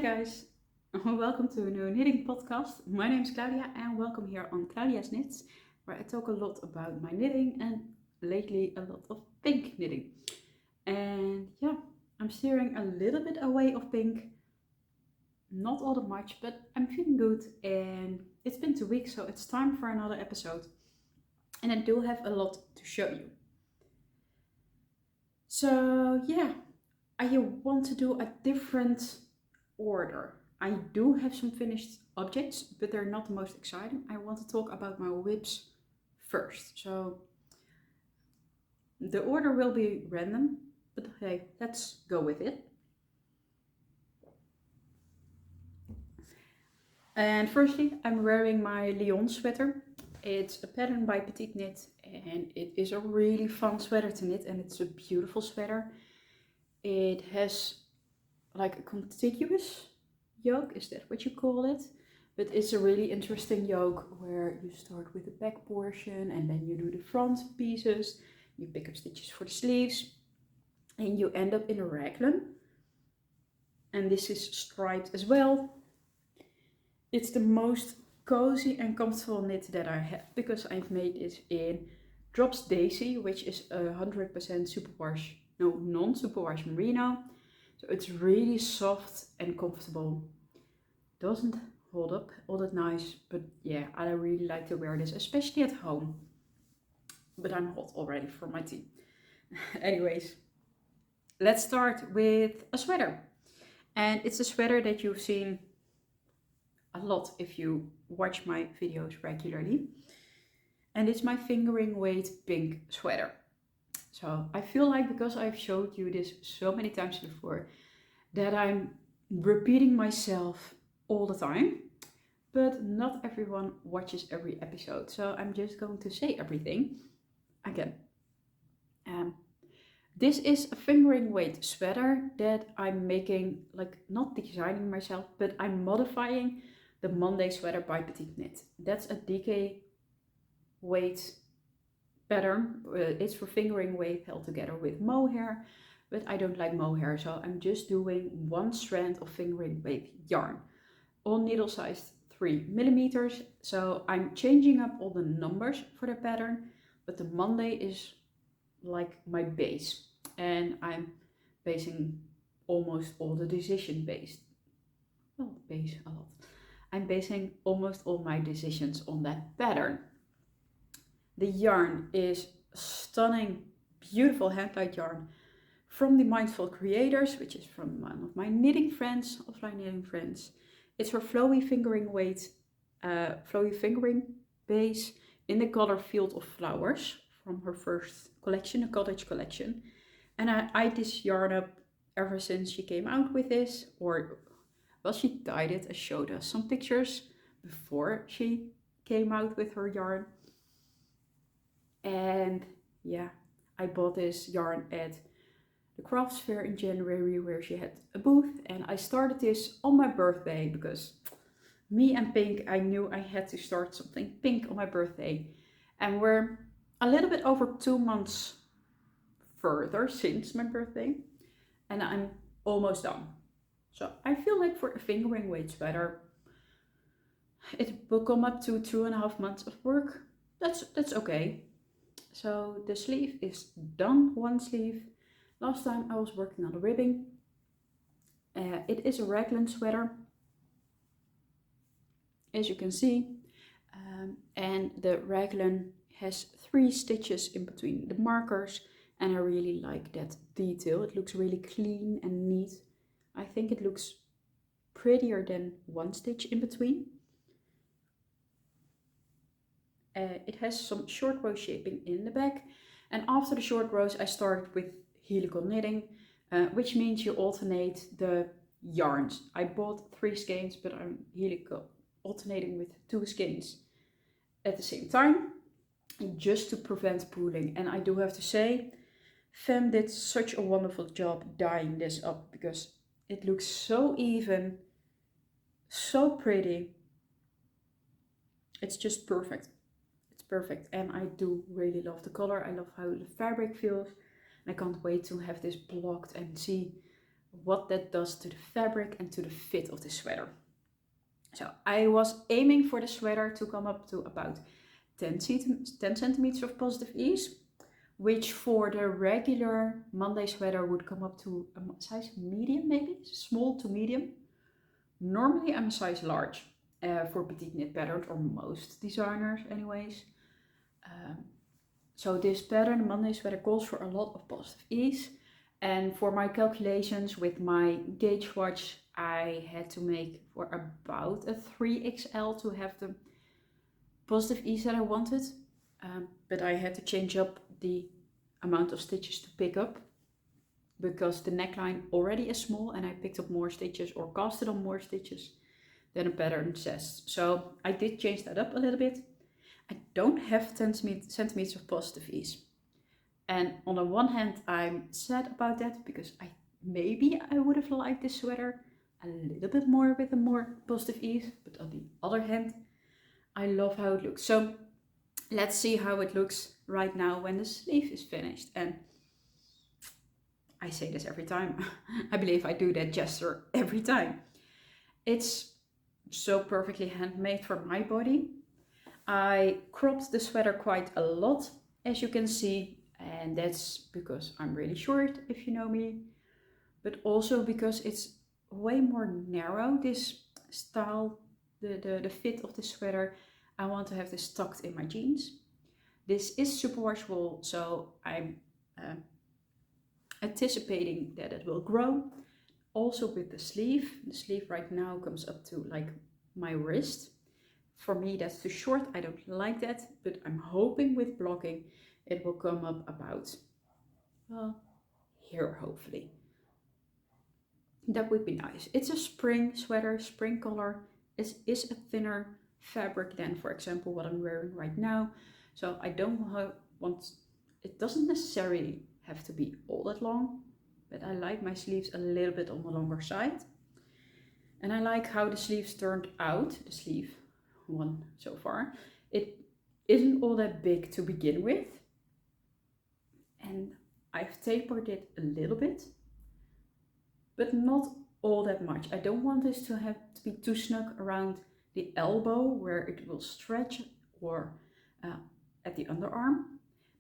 guys, welcome to a new knitting podcast. My name is Claudia and welcome here on Claudia's Knits, where I talk a lot about my knitting and lately a lot of pink knitting. And yeah, I'm steering a little bit away of pink, not all that much, but I'm feeling good and it's been 2 weeks, so it's time for another episode. And I do have a lot to show you. So yeah, I want to do a different order. I do have some finished objects, but they're not the most exciting. I want to talk about my whips first. So the order will be random, but hey, let's go with it. And firstly, I'm wearing my LyonSweater. It's a pattern by Petiteknit and it is a really fun sweater to knit, and it's a beautiful sweater. It has like a contiguous yoke, is that what you call it? But it's a really interesting yoke where you start with the back portion and then you do the front pieces, you pick up stitches for the sleeves and you end up in a raglan. And this is striped as well. It's the most cozy and comfortable knit that I have because I've made it in Drops Daisy, which is 100% superwash, no, non-superwash merino. So it's really soft and comfortable. Doesn't hold up all that nice, but yeah, I really like to wear this, especially at home. But I'm hot already for my tea. Anyways, let's start with a sweater. And it's a sweater that you've seen a lot if you watch my videos regularly. And it's my fingering weight pink sweater. So I feel like because I've showed you this so many times before that I'm repeating myself all the time, but not everyone watches every episode. So I'm just going to say everything again. This is a fingering weight sweater that I'm making, like not designing myself, but I'm modifying the Monday sweater by Petiteknit. That's a DK weight pattern. It's for fingering weight held together with mohair, but I don't like mohair, so I'm just doing one strand of fingering weight yarn on needle size 3mm. So I'm changing up all the numbers for the pattern, but the Monday is like my base, and I'm basing almost all the decision based. Well, base a lot. I'm basing almost all my decisions on that pattern. The yarn is stunning, beautiful hand-dyed yarn from the Mindfulcreators, which is from one of my knitting friends, offline knitting friends. It's her Flowy fingering weight, Flowy fingering base in the color Field of Flowers from her first collection, a cottage collection. And I eyed this yarn up ever since she came out with this, or well, she dyed it. I showed us some pictures before she came out with her yarn. And yeah, I bought this yarn at the crafts fair in January where she had a booth, and I started this on my birthday because me and pink, I knew I had to start something pink on my birthday. And we're a little bit over 2 months further since my birthday and I'm almost done. So I feel like for a fingering weight sweater, it will come up to 2.5 months of work. That's okay. So the sleeve is done, one sleeve. Last time I was working on the ribbing. It is a raglan sweater, as you can see. And the raglan has 3 stitches in between the markers, and I really like that detail. It looks really clean and neat. I think it looks prettier than 1 stitch in between. It has some short row shaping in the back, and after the short rows I started with helical knitting, which means you alternate the yarns. I bought 3 skeins, but I'm helical alternating with 2 skeins at the same time, just to prevent pooling. And I do have to say, Fem did such a wonderful job dyeing this up because it looks so even, so pretty. It's just perfect. Perfect, and I do really love the color. I love how the fabric feels, and I can't wait to have this blocked and see what that does to the fabric and to the fit of the sweater. So I was aiming for the sweater to come up to about 10 centimeters of positive ease, which for the regular Monday sweater would come up to a size medium, maybe small to medium. Normally I'm a size large for Petiteknit patterns, or most designers anyways. So this pattern, Monday sweater, calls for a lot of positive ease. And for my calculations with my gauge watch, I had to make for about a 3XL to have the positive ease that I wanted. But I had to change up the amount of stitches to pick up, because the neckline already is small and I picked up more stitches or casted on more stitches than a pattern says. So I did change that up a little bit. I don't have 10 centimeters of positive ease. And on the one hand, I'm sad about that, because maybe I would have liked this sweater a little bit more with a more positive ease. But on the other hand, I love how it looks. So let's see how it looks right now when the sleeve is finished. And I say this every time. I believe I do that gesture every time. It's so perfectly handmade for my body. I cropped the sweater quite a lot, as you can see. And that's because I'm really short, if you know me. But also because it's way more narrow, this style, the fit of the sweater. I want to have this tucked in my jeans. This is super washable, so I'm anticipating that it will grow. Also with the sleeve right now comes up to like my wrist. For me that's too short, I don't like that, but I'm hoping with blocking it will come up about, well, here hopefully. That would be nice. It's a spring sweater, spring color. It is a thinner fabric than, for example, what I'm wearing right now. So I don't want, it doesn't necessarily have to be all that long, but I like my sleeves a little bit on the longer side. And I like how the sleeves turned out, the sleeve one so far. It isn't all that big to begin with. And I've tapered it a little bit, but not all that much. I don't want this to have to be too snug around the elbow where it will stretch, or at the underarm.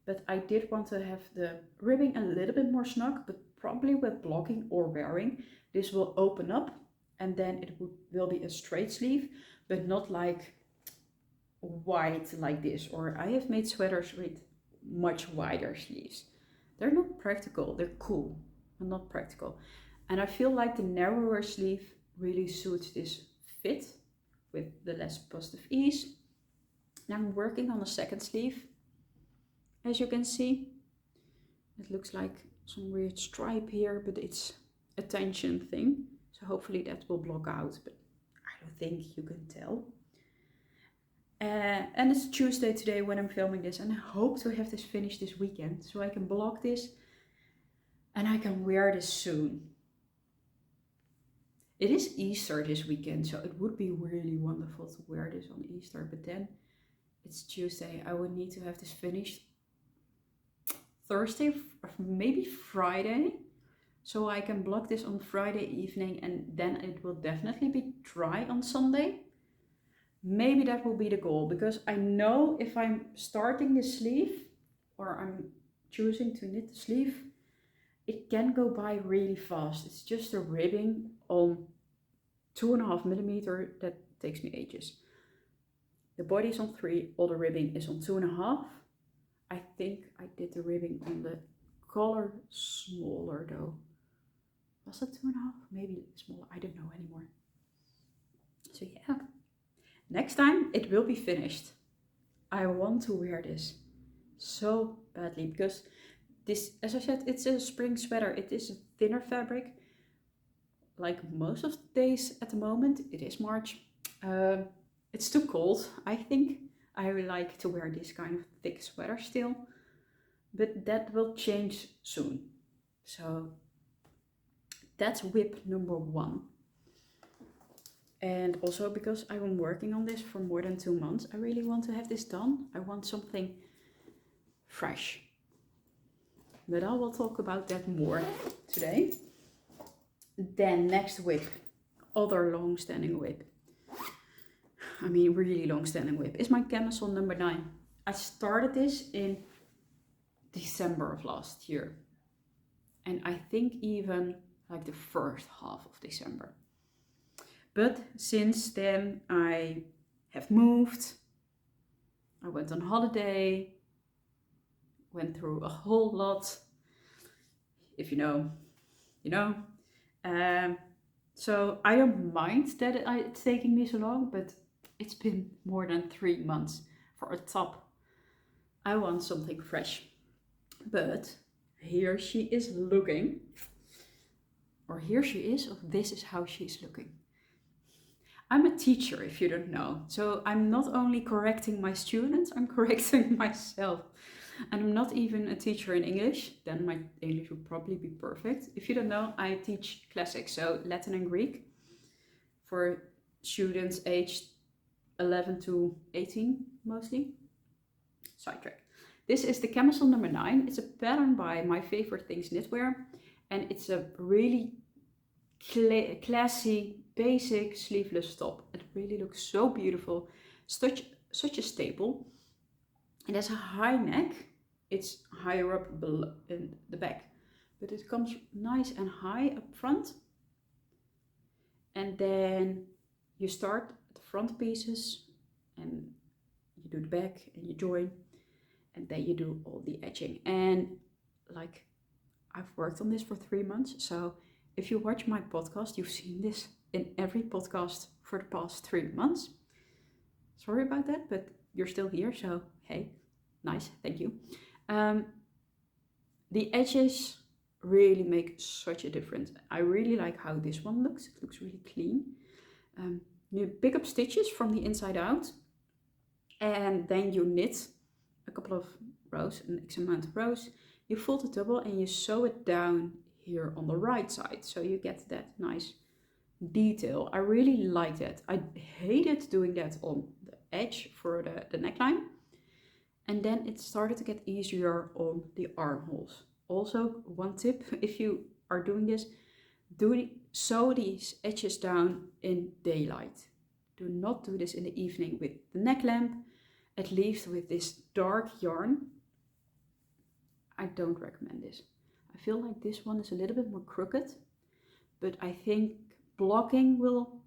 But I did want to have the ribbing a little bit more snug, but probably with blocking or wearing, this will open up and then it will be a straight sleeve, but not like wide like this. Or I have made sweaters with much wider sleeves. They're not practical, they're cool, but not practical. And I feel like the narrower sleeve really suits this fit with the less positive ease. Now I'm working on a second sleeve. As you can see, it looks like some weird stripe here, but it's a tension thing. So hopefully that will block out, but I don't think you can tell. And it's Tuesday today when I'm filming this, and I hope to have this finished this weekend so I can block this and I can wear this soon. It is Easter this weekend, so it would be really wonderful to wear this on Easter, but then it's Tuesday. I would need to have this finished Thursday or maybe Friday, so I can block this on Friday evening, and then it will definitely be dry on Sunday. Maybe that will be the goal, because I know if I'm starting the sleeve or I'm choosing to knit the sleeve, it can go by really fast. It's just a ribbing on 2.5 millimeter that takes me ages. The body is on 3, all the ribbing is on 2.5. I think I did the ribbing on the collar smaller though. Was it 2.5? Maybe smaller, I don't know anymore. So yeah, next time it will be finished. I want to wear this so badly, because this, as I said, it's a spring sweater. It is a thinner fabric. Like most of the days at the moment, it is March. It's too cold, I think. I like to wear this kind of thick sweater still, but that will change soon. So that's whip number 1. And also because I've been working on this for more than 2 months, I really want to have this done. I want something fresh. But I will talk about that more today. Then next whip, other long-standing whip. I mean, really long-standing whip is my Camisole number 9. I started this in December of last year. And I think even like the first half of December. But since then I have moved. I went on holiday. Went through a whole lot. If you know, you know. So I don't mind that it's taking me so long, but it's been more than 3 months for a top. I want something fresh. But here she is looking. Or here she is, or this is how she's looking. I'm a teacher, if you don't know. So I'm not only correcting my students, I'm correcting myself. And I'm not even a teacher in English. Then my English would probably be perfect. If you don't know, I teach classics, so Latin and Greek, for students aged 11 to 18 mostly. Sidetrack. This is the Camisole number 9. It's a pattern by My Favorite Things Knitwear. And it's a really classy, basic sleeveless top. It really looks so beautiful. Such a staple. It has a high neck. It's higher up in the back. But it comes nice and high up front. And then you start at the front pieces. And you do the back and you join. And then you do all the edging. And like, I've worked on this for 3 months, so if you watch my podcast, you've seen this in every podcast for the past 3 months. Sorry about that, but you're still here, so hey, nice, thank you. The edges really make such a difference. I really like how this one looks. It looks really clean. You pick up stitches from the inside out, and then you knit a couple of rows, an X amount of rows. You fold it double and you sew it down here on the right side. So you get that nice detail. I really like that. I hated doing that on the edge for the neckline. And then it started to get easier on the armholes. Also, one tip, if you are doing this, sew these edges down in daylight. Do not do this in the evening with the neck lamp, at least with this dark yarn. I don't recommend this. I feel like this one is a little bit more crooked, but I think blocking will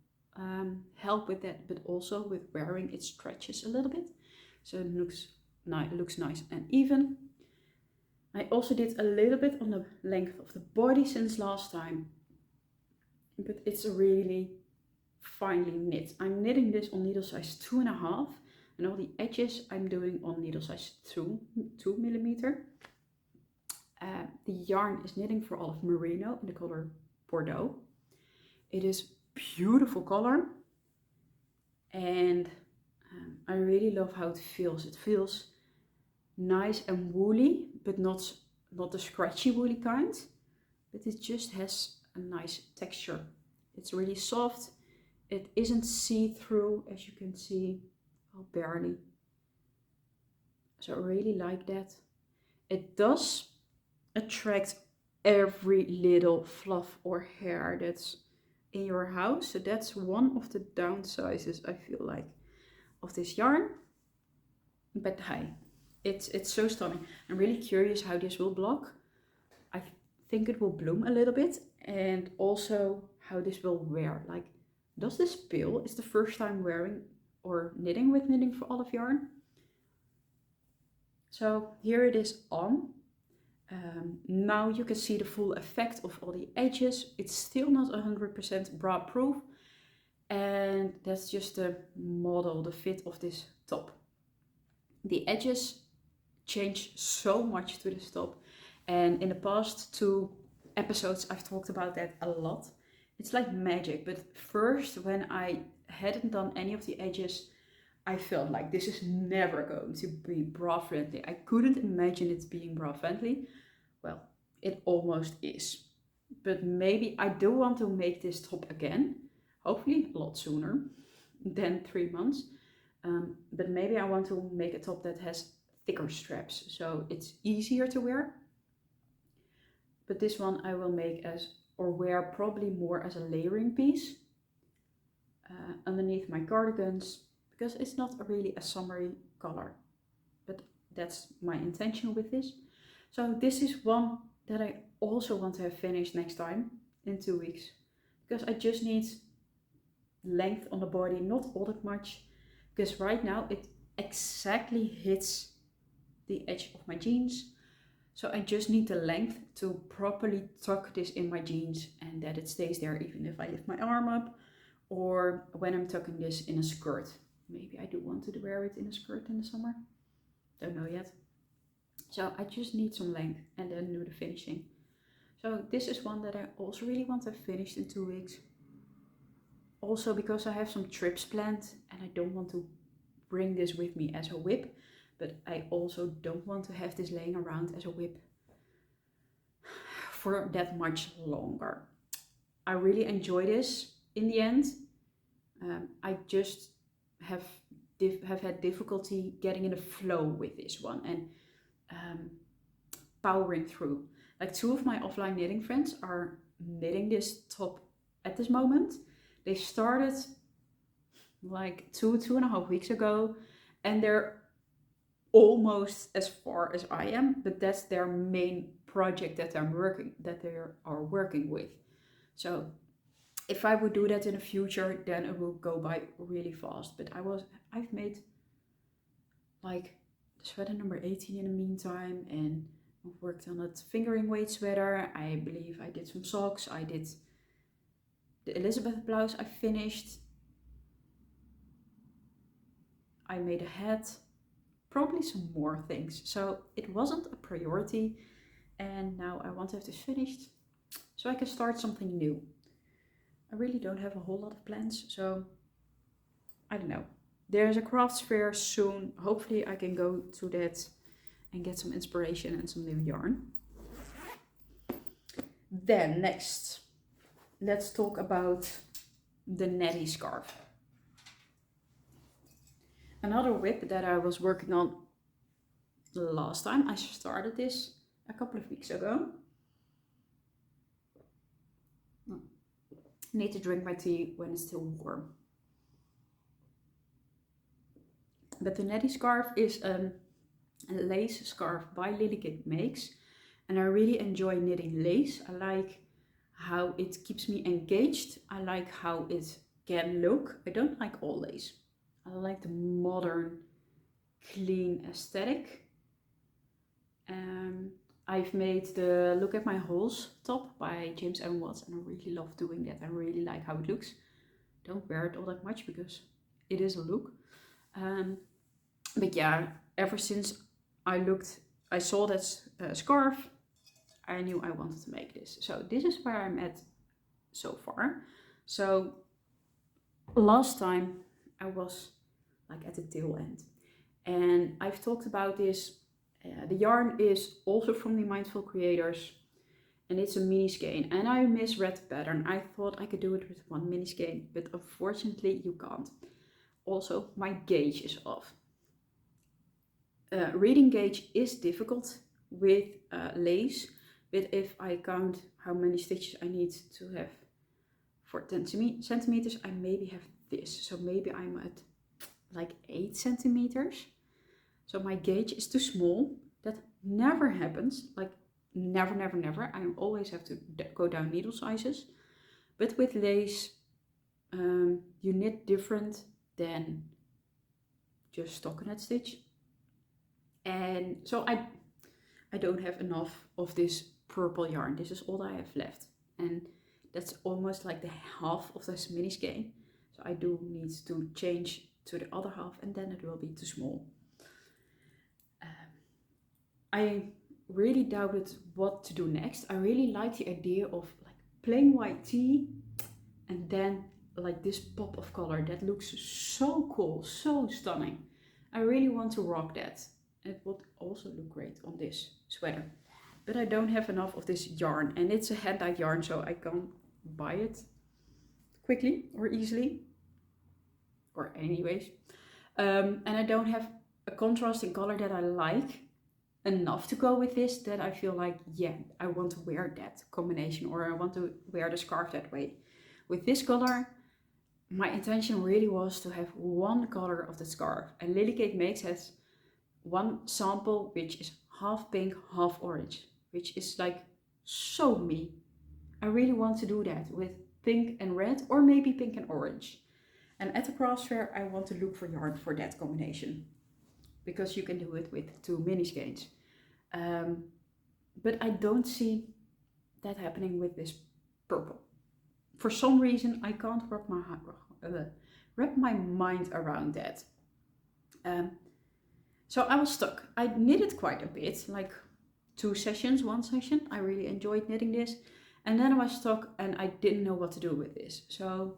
help with that, but also with wearing it stretches a little bit. So it looks nice and even. I also did a little bit on the length of the body since last time, but it's a really finely knit. I'm knitting this on needle size 2.5, and all the edges I'm doing on needle size 2 millimeter. The yarn is Knitting for Olive Merino in the color Bordeaux. It is beautiful color, and I really love how it feels. It feels nice and woolly, but not the scratchy woolly kind, but it just has a nice texture. It's really soft. It isn't see-through, as you can see, well, barely. So I really like that. It does attract every little fluff or hair that's in your house. So that's one of the downsides, I feel like, of this yarn. But hey, it's so stunning. I'm really curious how this will block. I think it will bloom a little bit, and also how this will wear. Like, does this peel? It's the first time wearing or knitting with Knitting for Olive yarn. So here it is on. Now you can see the full effect of all the edges. It's still not 100% bra proof, and that's just the model, the fit of this top. The edges change so much to this top, and in the past 2 episodes I've talked about that a lot. It's like magic. But first, when I hadn't done any of the edges, I felt like this is never going to be bra friendly. I couldn't imagine it being bra friendly. Well, it almost is. But maybe I do want to make this top again. Hopefully a lot sooner than 3 months. But maybe I want to make a top that has thicker straps, so it's easier to wear. But this one I will make as or wear probably more as a layering piece underneath my cardigans, because it's not really a summery color, but that's my intention with this. So this is one that I also want to have finished next time in 2 weeks, because I just need length on the body, not all that much, because right now it exactly hits the edge of my jeans. So I just need the length to properly tuck this in my jeans and that it stays there even if I lift my arm up, or when I'm tucking this in a skirt. Maybe I do want to wear it in a skirt in the summer. Don't know yet. So I just need some length and then do the finishing. So this is one that I also really want to have finished in 2 weeks. Also because I have some trips planned and I don't want to bring this with me as a whip, but I also don't want to have this laying around as a whip for that much longer. I really enjoy this in the end. I just have had difficulty getting in the flow with this one and powering through. Like 2 of my offline knitting friends are knitting this top at this moment. They started like 2.5 weeks ago, and they're almost as far as I am, but that's their main project that they are working with. So if I would do that in the future, then it will go by really fast. But I've made like sweater number 18 in the meantime, and I've worked on that fingering weight sweater. I believe I did some socks. I did the Elizabeth blouse I finished. I made a hat, probably some more things. So it wasn't a priority, and now I want to have this finished so I can start something new. I really don't have a whole lot of plans, so I don't know. There's a crafts fair soon. Hopefully I can go to that and get some inspiration and some new yarn. Then next, let's talk about the Nettie scarf. Another whip that I was working on the last time. I started this a couple of weeks ago. Need to drink my tea when it's still warm. But the Nettie scarf is a lace scarf by Petiteknit makes, and I really enjoy knitting lace. I like how it keeps me engaged. I like how it can look. I don't like all lace. I like the modern, clean aesthetic. I've made the Look at My Holes top by James and Watts, and I really love doing that. I really like how it looks. Don't wear it all that much because it is a look. But yeah, ever since I saw that scarf, I knew I wanted to make this. So this is where I'm at so far. So last time I was like at the tail end, and I've talked about this. The yarn is also from the Mindful Creators, and it's a mini skein, and I misread the pattern. I thought I could do it with one mini skein, but unfortunately you can't. Also, my gauge is off. Reading gauge is difficult with lace, but if I count how many stitches I need to have for 10 centimeters, I maybe have this. So maybe I'm at like 8 centimeters. So my gauge is too small. That never happens, like never, never, never. I always have to go down needle sizes. But with lace, you knit different than just stockinette stitch. And so I don't have enough of this purple yarn. This is all I have left. And that's almost like the half of this mini skein. So I do need to change to the other half, and then it will be too small. I really doubted what to do next. I really like the idea of like plain white tee and then like this pop of color. That looks so cool, so stunning. I really want to rock that. It would also look great on this sweater. But I don't have enough of this yarn, and it's a hand-dyed yarn, so I can't buy it quickly or easily. Or anyways. And I don't have a contrasting color that I like. enough to go with this that I feel like, yeah, I want to wear that combination, or I want to wear the scarf that way. With this color, my intention really was to have one color of the scarf. And Lily Cake Makes has one sample which is half pink, half orange, which is like so me. I really want to do that with pink and red, or maybe pink and orange. And at the craft fair, I want to look for yarn for that combination, because you can do it with 2 mini skeins. But I don't see that happening with this purple. For some reason, I can't wrap my mind around that. So I was stuck. I knitted quite a bit, like 2 sessions, 1 session. I really enjoyed knitting this. And then I was stuck and I didn't know what to do with this. So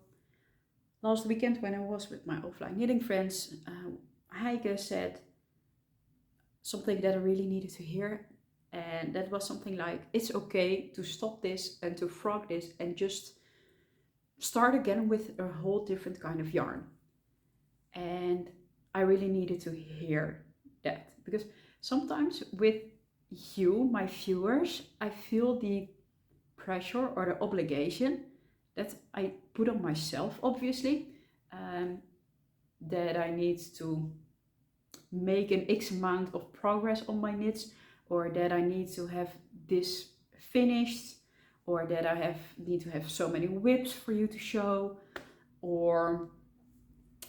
last weekend when I was with my offline knitting friends, Heike said something that I really needed to hear. And that was something like, it's okay to stop this and to frog this and just start again with a whole different kind of yarn. And I really needed to hear that, because sometimes with you, my viewers, I feel the pressure or the obligation that I put on myself, obviously, that I need to make an X amount of progress on my knits, or that I need to have this finished, or that I need to have so many whips for you to show, or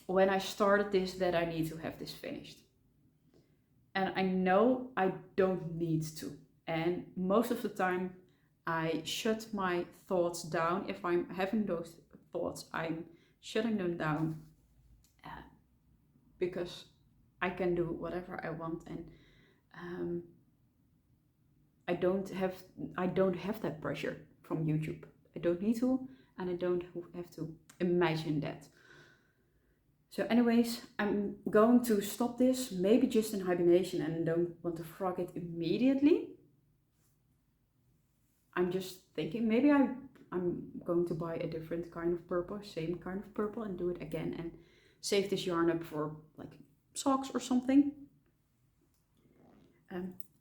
when I started this that I need to have this finished. And I know I don't need to. And most of the time I shut my thoughts down. If I'm having those thoughts, I'm shutting them down because I can do whatever I want, and I don't have that pressure from YouTube. I don't need to, and I don't have to imagine that. So anyways, I'm going to stop this, maybe just in hibernation, and don't want to frog it immediately. I'm just thinking maybe I'm going to buy a different kind of purple, same kind of purple, and do it again and save this yarn up for like socks or something.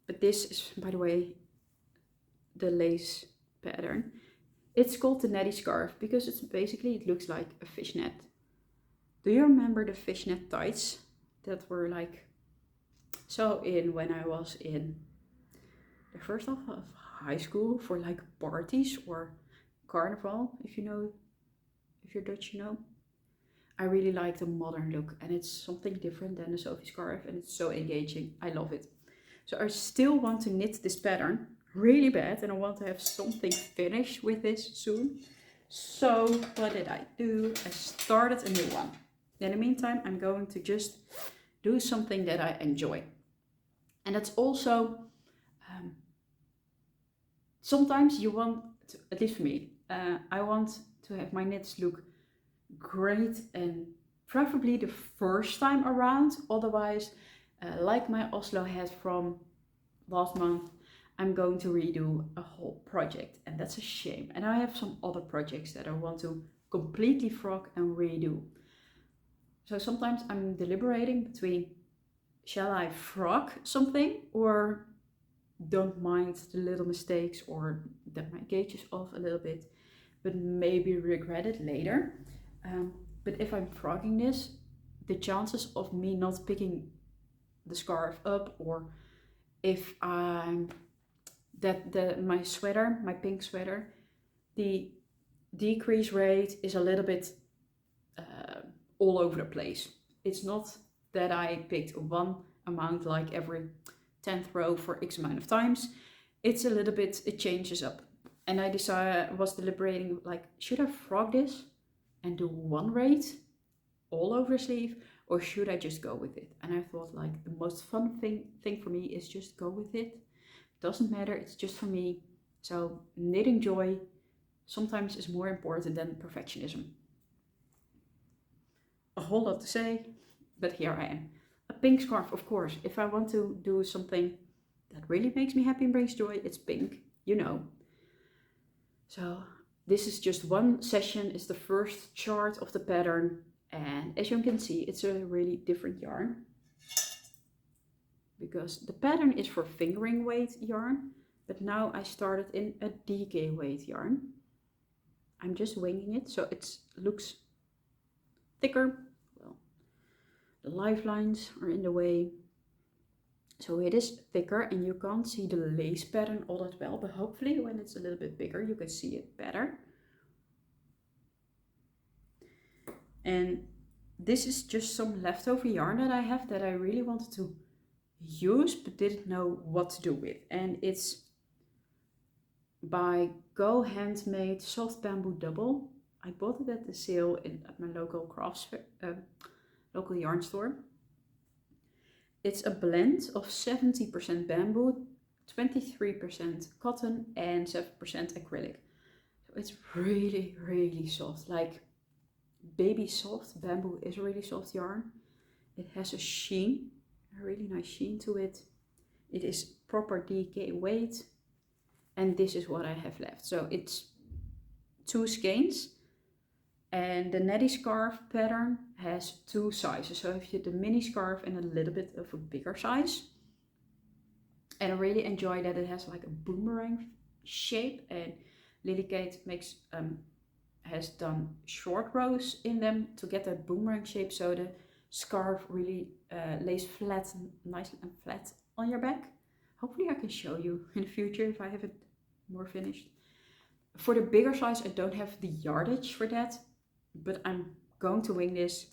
But this is, by the way, the lace pattern. It's called the Nettie scarf because it's basically, it looks like a fishnet. Do you remember the fishnet tights that were like so in when I was in the first half of high school for like parties or carnival, if you know, if you're Dutch, you know. I really like the modern look, and it's something different than the Sophie scarf, and it's so engaging. I love it. So I still want to knit this pattern really bad, and I want to have something finished with this soon. So what did I do? I started a new one. In the meantime, I'm going to just do something that I enjoy. And that's also, sometimes you want to, at least for me, I want to have my knits look great, and preferably the first time around. Otherwise, like my Oslo hat from last month, I'm going to redo a whole project, and that's a shame. And I have some other projects that I want to completely frog and redo. So sometimes I'm deliberating between, shall I frog something or don't mind the little mistakes, or that my gauge is off a little bit, but maybe regret it later. But if I'm frogging this, the chances of me not picking the scarf up, or if I'm my sweater, my pink sweater, the decrease rate is a little bit all over the place. It's not that I picked one amount like every 10th row for X amount of times. It's a little bit, it changes up. And I was deliberating, like, should I frog this and do one rate all over a sleeve, or should I just go with it? And I thought, like, the most fun thing for me is just go with it. Doesn't matter, it's just for me. So knitting joy sometimes is more important than perfectionism. A whole lot to say, but here I am. A pink scarf, of course. If I want to do something that really makes me happy and brings joy, it's pink, you know. So this is just one session, it's the first chart of the pattern, and as you can see, it's a really different yarn. because the pattern is for fingering weight yarn, but now I started in a DK weight yarn. I'm just winging it, so it looks thicker. Well, the lifelines are in the way, so it is thicker and you can't see the lace pattern all that well, but hopefully when it's a little bit bigger you can see it better. And this is just some leftover yarn that I have that I really wanted to use but didn't know what to do with, and it's by Go Handmade Soft Bamboo Double. I bought it at the sale at my local local yarn store. It's a blend of 70% bamboo, 23% cotton and 7% acrylic. So it's really, really soft, like baby soft. Bamboo is a really soft yarn. It has a sheen, a really nice sheen to it. It is proper DK weight, and this is what I have left. So it's 2 skeins, and the Nettie scarf pattern has 2 sizes. So if you have the mini scarf and a little bit of a bigger size, and I really enjoy that it has like a boomerang shape, and Lily Kate has done short rows in them to get that boomerang shape, so the scarf really lays flat, nice and flat on your back. Hopefully I can show you in the future if I have it more finished. For the bigger size I don't have the yardage for that, but I'm going to wing this.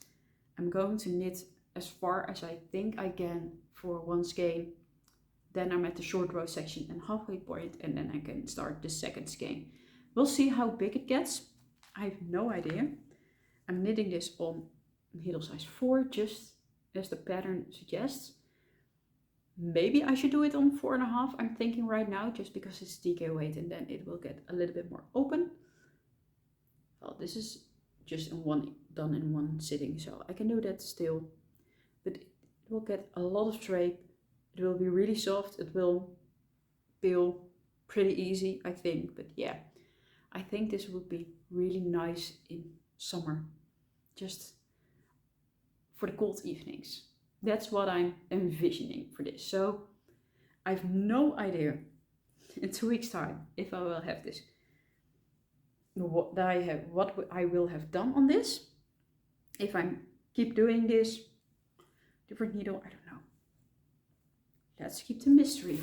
I'm going to knit as far as I think I can for 1 skein. Then I'm at the short row section and halfway point, and then I can start the second skein. We'll see how big it gets. I have no idea. I'm knitting this on needle size 4, just as the pattern suggests. Maybe I should do it on 4.5. I'm thinking right now, just because it's DK weight, and then it will get a little bit more open. Well, this is just done in one sitting, so I can do that still. But it will get a lot of drape. It will be really soft. It will peel pretty easy, I think. But yeah, I think this would be really nice in summer, just for the cold evenings. That's what I'm envisioning for this. So I have no idea in 2 weeks time if I will have this, what I will have done on this. If I keep doing this different needle, I don't know. Let's keep the mystery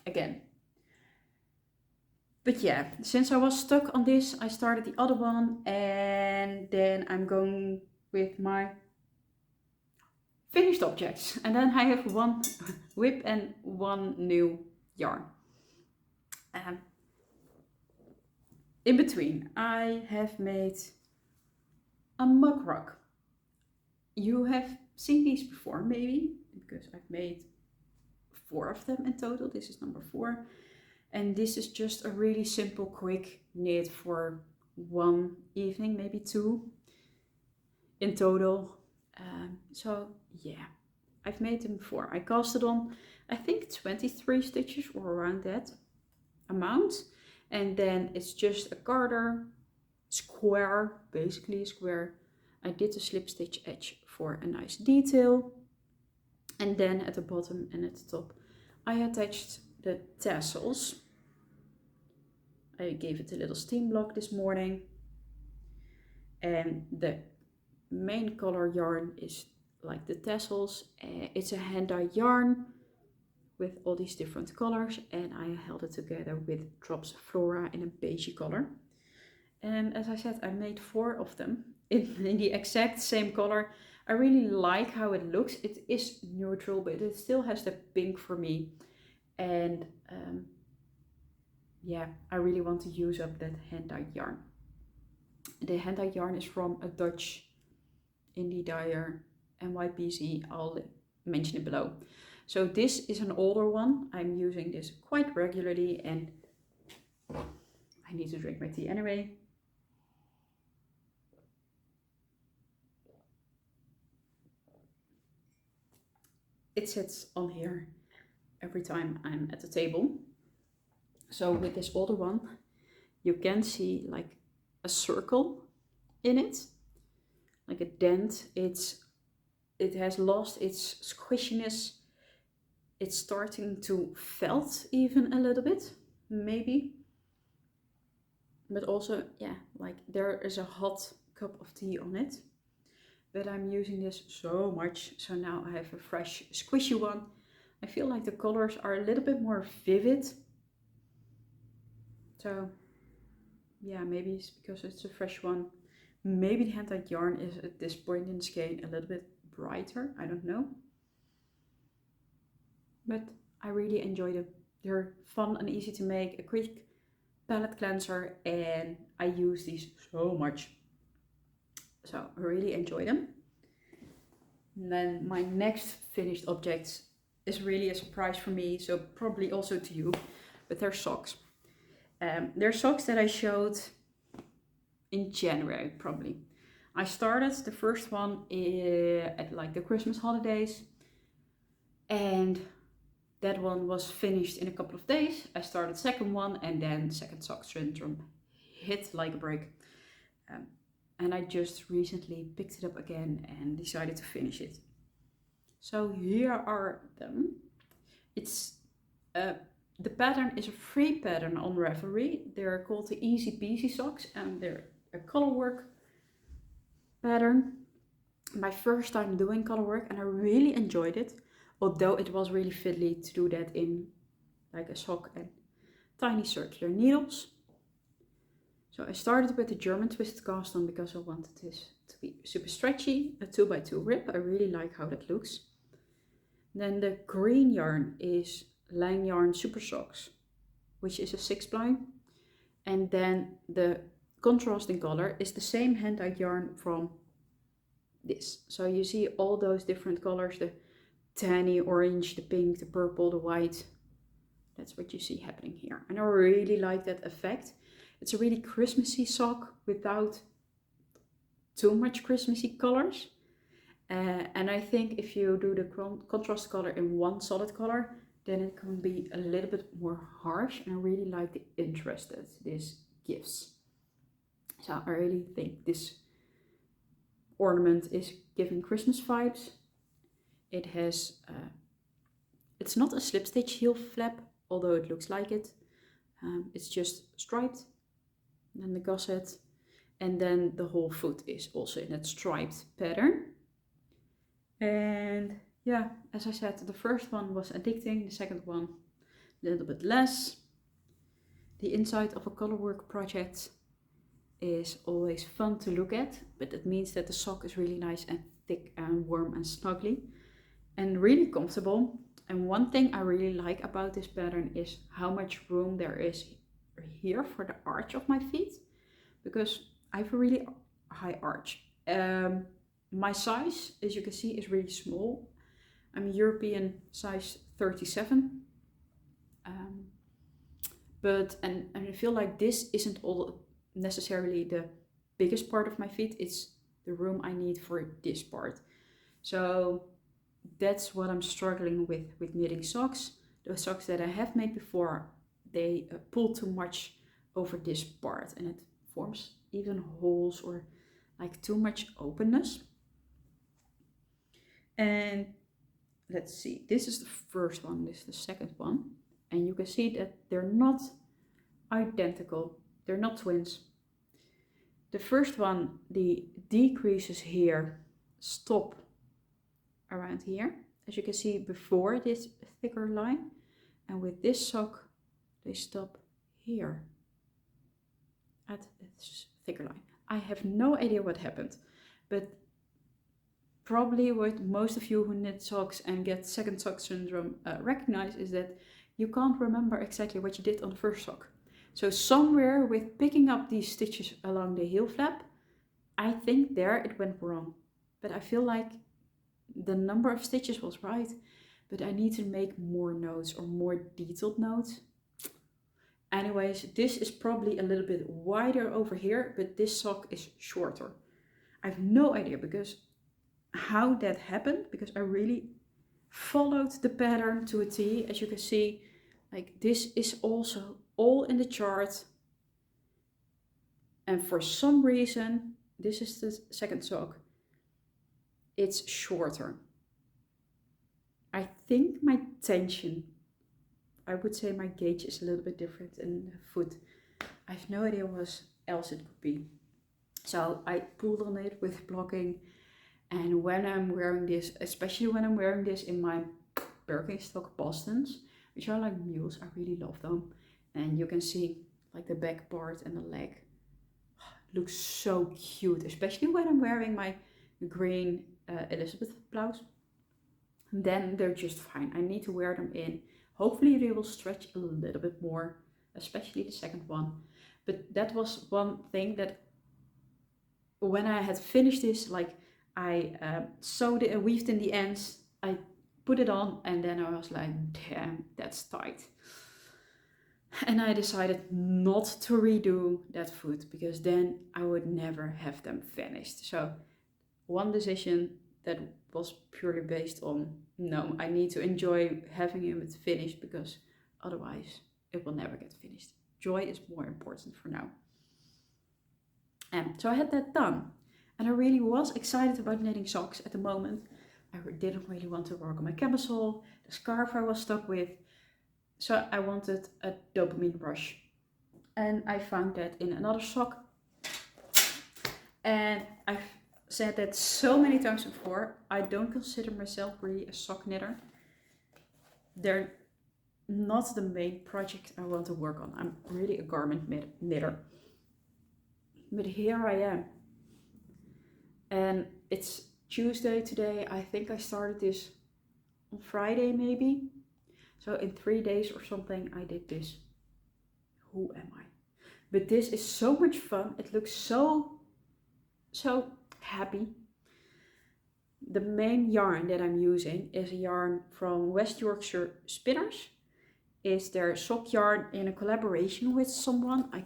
again. But yeah, since I was stuck on this, I started the other one, and then I'm going with my finished objects, and then I have 1 whip and 1 new yarn. In between I have made a mug rug. You have seen these before maybe, because I've made 4 of them in total. This is number 4, and this is just a really simple quick knit for 1 evening, maybe 2 in total. So yeah, I've made them before. I casted on, I think 23 stitches or around that amount, and then it's just a garter square, basically a square. I did the slip stitch edge for a nice detail, and then at the bottom and at the top I attached the tassels. I gave it a little steam block this morning, and the main color yarn is like the tassels. It's a hand-dyed yarn with all these different colors, and I held it together with drops of Flora in a beigey color. And as I said, I made 4 of them in the exact same color. I really like how it looks. It is neutral, but it still has the pink for me. And yeah, I really want to use up that hand-dyed yarn. The hand-dyed yarn is from a Dutch indie dyer, MYPZ. I'll mention it below. So this is an older one. I'm using this quite regularly, and I need to drink my tea anyway. It sits on here every time I'm at the table. So with this older one, you can see like a circle in it, like a dent. It has lost its squishiness. It's starting to felt even a little bit, maybe. But also, yeah, like there is a hot cup of tea on it. But I'm using this so much, so now I have a fresh squishy one. I feel like the colors are a little bit more vivid. So yeah, maybe it's because it's a fresh one. Maybe the hand-dyed yarn is at this point in the skein a little bit brighter, I don't know. But I really enjoy them. They're fun and easy to make, a quick palette cleanser, and I use these so much. So I really enjoy them. And then my next finished object is really a surprise for me, so probably also to you, but they're socks. They're socks that I showed in January, probably. I started the first one at like the Christmas holidays, and that one was finished in a couple of days. I started second one, and then second sock syndrome hit like a brick. And I just recently picked it up again and decided to finish it. So here are them. It's the pattern is a free pattern on Ravelry. They're called the Easy Peasy socks, and they're a colorwork pattern. My first time doing colorwork, and I really enjoyed it. Although it was really fiddly to do that in like a sock and tiny circular needles. So I started with the German twisted cast on because I wanted this to be super stretchy, a 2x2 rib. I really like how that looks. Then the green yarn is Yarns Supersoxxx, which is a 6-ply. And then the contrasting color is the same hand-dyed yarn from this. So you see all those different colors, the tanny, orange, the pink, the purple, the white. That's what you see happening here. And I really like that effect. It's a really Christmassy sock without too much Christmassy colors. And I think if you do the contrast color in one solid color, then it can be a little bit more harsh. And I really like the interest that this gives. So I really think this ornament is giving Christmas vibes. It has, it's not a slip stitch heel flap, although it looks like it. It's just striped, and then the gusset, and then the whole foot is also in that striped pattern. And yeah, as I said, the first one was addicting, the second one a little bit less. The inside of a colorwork project is always fun to look at, but that means that the sock is really nice and thick and warm and snuggly and really comfortable. And one thing I really like about this pattern is how much room there is here for the arch of my feet, because I have a really high arch. My size, as you can see, is really small. I'm European size 37. But I feel like this isn't all necessarily the biggest part of my feet. It's the room I need for this part. So that's what I'm struggling with knitting socks. The socks that I have made before, they pull too much over this part, and it forms even holes or like too much openness. And let's see, this is the first one, this is the second one, and you can see that they're not identical, they're not twins. The first one, the decreases here stop around here, as you can see before this thicker line, and with this sock they stop here at this thicker line. I have no idea what happened, but probably what most of you who knit socks and get second sock syndrome recognize is that you can't remember exactly what you did on the first sock. So somewhere with picking up these stitches along the heel flap, I think there it went wrong. But I feel like the number of stitches was right, but I need to make more notes or more detailed notes. Anyways, this is probably a little bit wider over here, but this sock is shorter. I have no idea because how that happened, because I really followed the pattern to a T. As you can see, like this is also all in the chart, and for some reason, this is the second sock, it's shorter. I think my tension, I would say my gauge is a little bit different in the foot. I have no idea what else it could be. So I pulled on it with blocking, and when I'm wearing this, especially when I'm wearing this in my Birkenstock Bostons, which are like mules, I really love them. And you can see like the back part and the leg. It looks so cute, especially when I'm wearing my green Elizabeth blouse. Then they're just fine. I need to wear them in. Hopefully they will stretch a little bit more, especially the second one. But that was one thing that when I had finished this, like I sewed it, weaved in the ends, I put it on, and then I was like, damn, that's tight. And I decided not to redo that foot, because then I would never have them finished. So one decision that was purely based on, no, I need to enjoy having it finished, because otherwise it will never get finished. Joy is more important for now. And so I had that done, and I really was excited about knitting socks at the moment. I didn't really want to work on my camisole, the scarf I was stuck with, so I wanted a dopamine rush. And I found that in another sock. And I've said that so many times before, I don't consider myself really a sock knitter. They're not the main project I want to work on. I'm really a garment knitter. But here I am. And it's Tuesday today. I think I started this on Friday maybe. So in 3 days or something I did this. Who am I? But this is so much fun. It looks so happy. The main yarn that I'm using is a yarn from West Yorkshire Spinners. It's their sock yarn in a collaboration with someone. I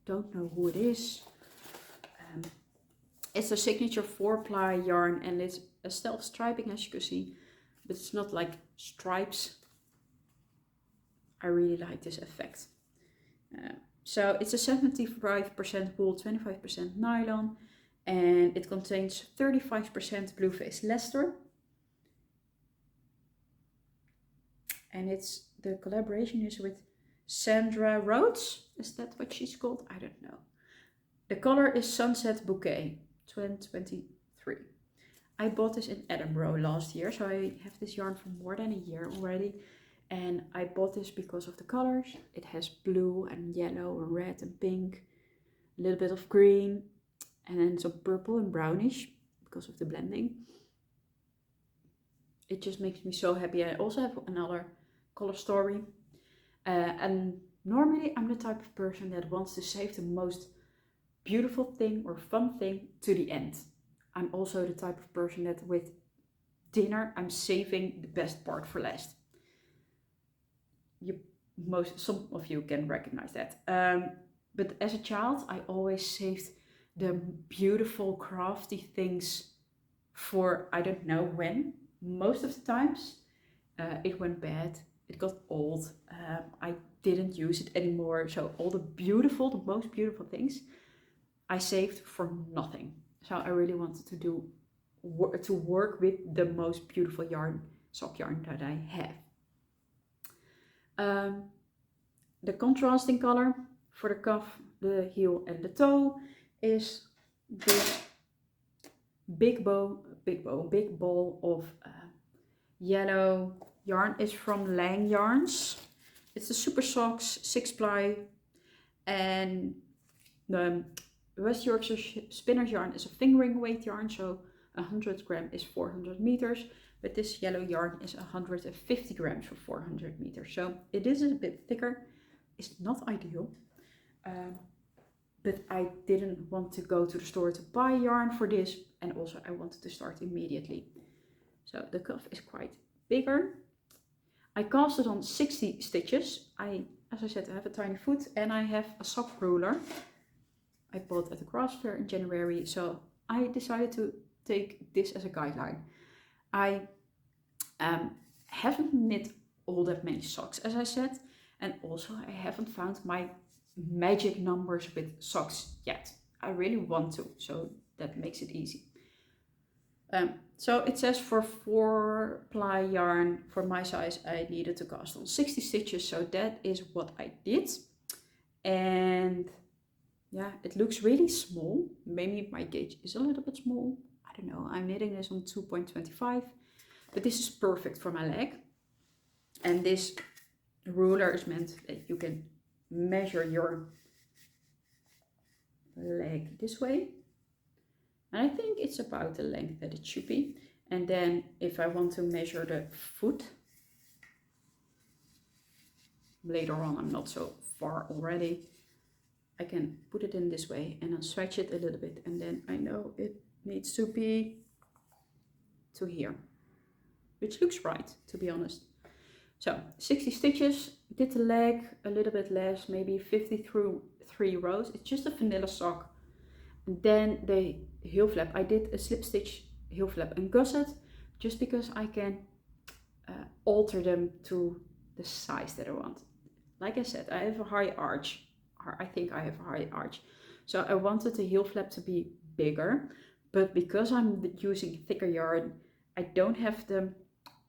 don't know who it is. It's a signature 4-ply yarn, and it's a stealth striping, as you can see, but it's not like stripes. I really like this effect. So it's a 75% wool, 25% nylon, and it contains 35% blue-faced Leicester. And the collaboration is with Sandra Rhodes. Is that what she's called? I don't know. The color is Sunset Bouquet 2023. I bought this in Edinburgh last year, so I have this yarn for more than a year already. And I bought this because of the colors. It has blue and yellow and red and pink, a little bit of green, and then some purple and brownish because of the blending. It just makes me so happy. I also have another color story. And normally I'm the type of person that wants to save the most beautiful thing or fun thing to the end. I'm also the type of person that with dinner, I'm saving the best part for last. Some of you can recognize that. But as a child, I always saved the beautiful crafty things for I don't know when. Most of the times it went bad, it got old, I didn't use it anymore. So all the most beautiful things I saved for nothing. So I really wanted to work with the most beautiful sock yarn that I have. The contrasting color for the cuff, the heel and the toe is this big ball of yellow yarn. Is from Yarns. It's the Supersoxxx 6-ply, and the West Yorkshire Spinners yarn is a fingering weight yarn, so 100 gram is 400 meters, but this yellow yarn is 150 grams for 400 meters. So it is a bit thicker. It's not ideal, but I didn't want to go to the store to buy yarn for this, and also I wanted to start immediately. So the cuff is quite bigger. I cast it on 60 stitches. As I said, I have a tiny foot and I have a sock ruler I bought at the craft fair in January, so I decided to take this as a guideline. I haven't knit all that many socks, as I said, and also I haven't found my magic numbers with socks yet. I really want to, so that makes it easy. So it says for 4-ply yarn, for my size, I needed to cast on 60 stitches. So that is what I did. And yeah, it looks really small. Maybe my gauge is a little bit small. I don't know. I'm knitting this on 2.25, but this is perfect for my leg. And this ruler is meant that you can measure your leg this way. And I think it's about the length that it should be. And then if I want to measure the foot, later on, I'm not so far already, I can put it in this way and then stretch it a little bit. And then I know it needs to be to here, which looks right, to be honest. So 60 stitches, did the leg a little bit less, maybe 53 rows. It's just a vanilla sock. And then the heel flap, I did a slip stitch heel flap and gusset, just because I can alter them to the size that I want. Like I said, I have a high arch. I think I have a high arch. So I wanted the heel flap to be bigger, but because I'm using thicker yarn, I don't have the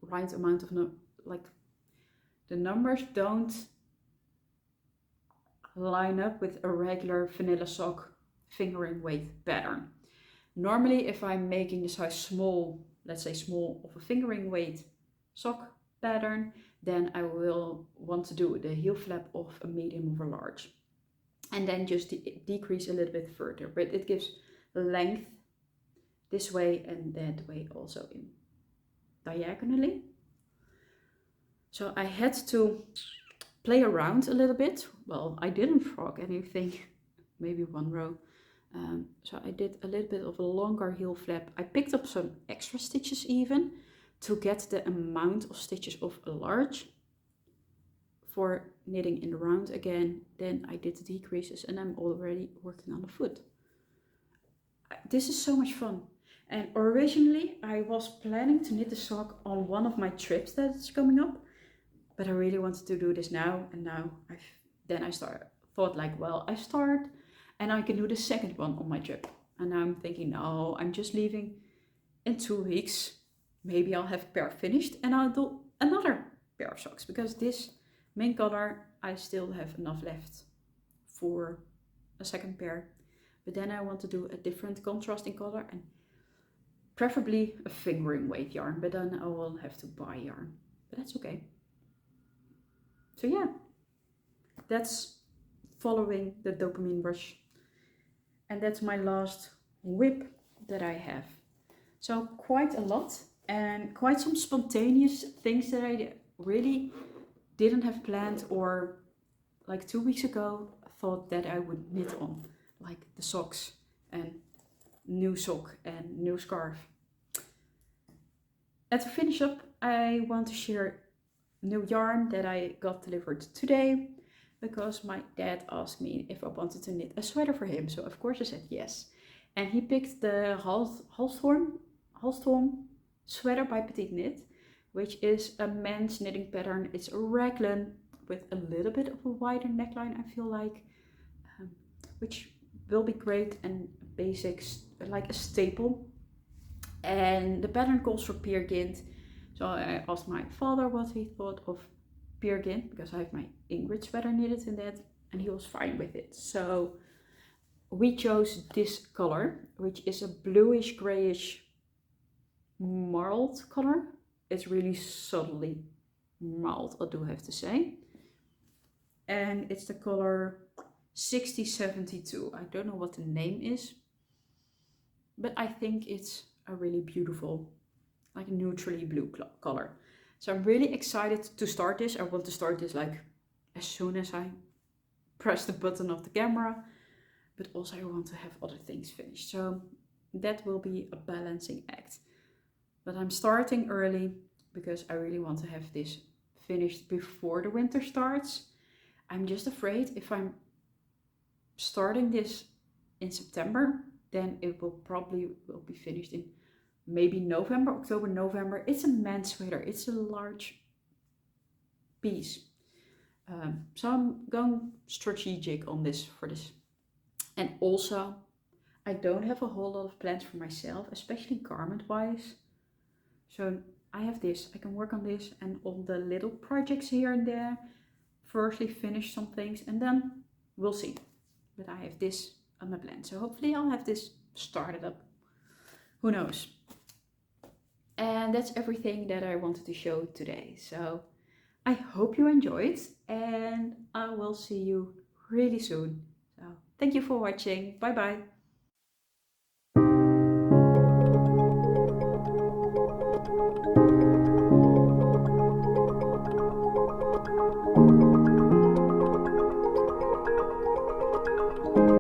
right amount of, like, the numbers don't line up with a regular vanilla sock fingering weight pattern. Normally, if I'm making the size small, let's say small of a fingering weight sock pattern, then I will want to do the heel flap of a medium or a large. And then just decrease a little bit further. But it gives length this way and that way also in diagonally. So I had to play around a little bit. Well, I didn't frog anything, maybe one row. So I did a little bit of a longer heel flap. I picked up some extra stitches even to get the amount of stitches of a large for knitting in the round again. Then I did the decreases and I'm already working on the foot. This is so much fun. And originally I was planning to knit the sock on one of my trips that's coming up, but I really wanted to do this now. And now I thought like, well, I start and I can do the second one on my trip. And now I'm thinking, no, I'm just leaving in 2 weeks. Maybe I'll have a pair finished and I'll do another pair of socks, because this main color, I still have enough left for a second pair. But then I want to do a different contrasting color and preferably a fingering weight yarn, but then I will have to buy yarn, but that's okay. So yeah, that's following the dopamine rush. And that's my last whip that I have. So quite a lot and quite some spontaneous things that I really didn't have planned, or like 2 weeks ago I thought that I would knit on, like the socks and new sock and new scarf. And to finish up, I want to share new yarn that I got delivered today, because my dad asked me if I wanted to knit a sweater for him. So of course I said yes. And he picked the Halstorm sweater by Petiteknit, which is a men's knitting pattern. It's a raglan with a little bit of a wider neckline, I feel like, which will be great and basics, like a staple. And the pattern calls for Peer Gynt. So I asked my father what he thought of Peer Gynt, because I have my Ingrid sweater knitted in that, and he was fine with it. So we chose this color, which is a bluish grayish marled color. It's really subtly marled, I do have to say. And it's the color 6072. I don't know what the name is, but I think it's a really beautiful, like neutrally blue color. So I'm really excited to start this. I want to start this like as soon as I press the button of the camera, but also I want to have other things finished. So that will be a balancing act. But I'm starting early because I really want to have this finished before the winter starts. I'm just afraid if I'm starting this in September, then it will be finished in maybe November, October, November. It's a men's sweater. It's a large piece. So I'm going strategic on this for this. And also, I don't have a whole lot of plans for myself, especially garment wise. So I have this, I can work on this and on the little projects here and there. Firstly finish some things and then we'll see. But I have this on my plan. So hopefully I'll have this started up. Who knows? And that's everything that I wanted to show today. So I hope you enjoyed and I will see you really soon. So thank you for watching. Bye bye.